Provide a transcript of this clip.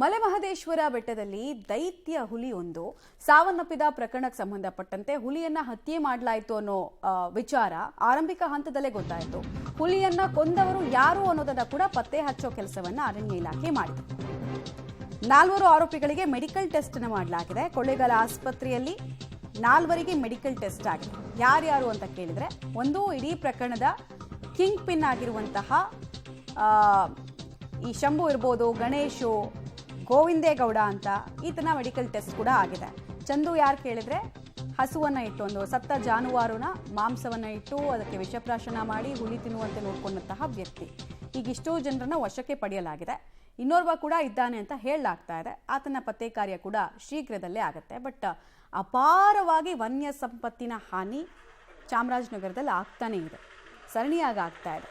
ಮಲೆಮಹದೇಶ್ವರ ಬೆಟ್ಟದಲ್ಲಿ ದೈತ್ಯ ಹುಲಿಯೊಂದು ಸಾವನ್ನಪ್ಪಿದ ಪ್ರಕರಣಕ್ಕೆ ಸಂಬಂಧಪಟ್ಟಂತೆ ಹುಲಿಯನ್ನ ಹತ್ಯೆ ಮಾಡಲಾಯಿತು ಅನ್ನೋ ವಿಚಾರ ಆರಂಭಿಕ ಹಂತದಲ್ಲೇ ಗೊತ್ತಾಯಿತು. ಹುಲಿಯನ್ನ ಕೊಂದವರು ಯಾರು ಅನ್ನೋದನ್ನ ಕೂಡ ಪತ್ತೆ ಹಚ್ಚೋ ಕೆಲಸವನ್ನ ಅರಣ್ಯ ಇಲಾಖೆ ಮಾಡಿದೆ. 4 ಆರೋಪಿಗಳಿಗೆ ಮೆಡಿಕಲ್ ಟೆಸ್ಟ್ ಮಾಡಲಾಗಿದೆ. ಕೊಳ್ಳೇಗಾಲ ಆಸ್ಪತ್ರೆಯಲ್ಲಿ 4 ಮೆಡಿಕಲ್ ಟೆಸ್ಟ್ ಆಗಿದೆ. ಯಾರ್ಯಾರು ಅಂತ ಕೇಳಿದ್ರೆ, ಒಂದು ಇಡೀ ಪ್ರಕರಣದ ಕಿಂಗ್ ಪಿನ್ ಆಗಿರುವಂತಹ ಈ ಶಂಭು ಇರ್ಬೋದು, ಗಣೇಶು, ಗೋವಿಂದೇಗೌಡ ಅಂತ ಈತನ ಮೆಡಿಕಲ್ ಟೆಸ್ಟ್ ಕೂಡ ಆಗಿದೆ. ಚಂದು ಯಾರು ಕೇಳಿದ್ರೆ, ಹಸುವನ್ನ ಇಟ್ಟು ಒಂದು ಸತ್ತ ಜಾನುವಾರುನ ಮಾಂಸವನ್ನ ಇಟ್ಟು ಅದಕ್ಕೆ ವಿಷಪ್ರಾಶನ ಮಾಡಿ ಹುಲಿ ತಿನ್ನುವಂತೆ ನೋಡ್ಕೊಂಡಂತಹ ವ್ಯಕ್ತಿ. ಈಗ ಇಷ್ಟೋ ಜನರನ್ನ ವಶಕ್ಕೆ ಪಡೆಯಲಾಗಿದೆ. ಇನ್ನೋರ್ವ ಕೂಡ ಇದ್ದಾನೆ ಅಂತ ಹೇಳಲಾಗ್ತಾ ಇದೆ. ಆತನ ಪತ್ತೆ ಕಾರ್ಯ ಕೂಡ ಶೀಘ್ರದಲ್ಲೇ ಆಗುತ್ತೆ. ಬಟ್ ಅಪಾರವಾಗಿ ವನ್ಯ ಸಂಪತ್ತಿನ ಹಾನಿ ಚಾಮರಾಜನಗರದಲ್ಲಿ ಆಗ್ತಾನೆ ಇದೆ, ಸರಣಿಯಾಗಿ ಆಗ್ತಾ ಇದೆ.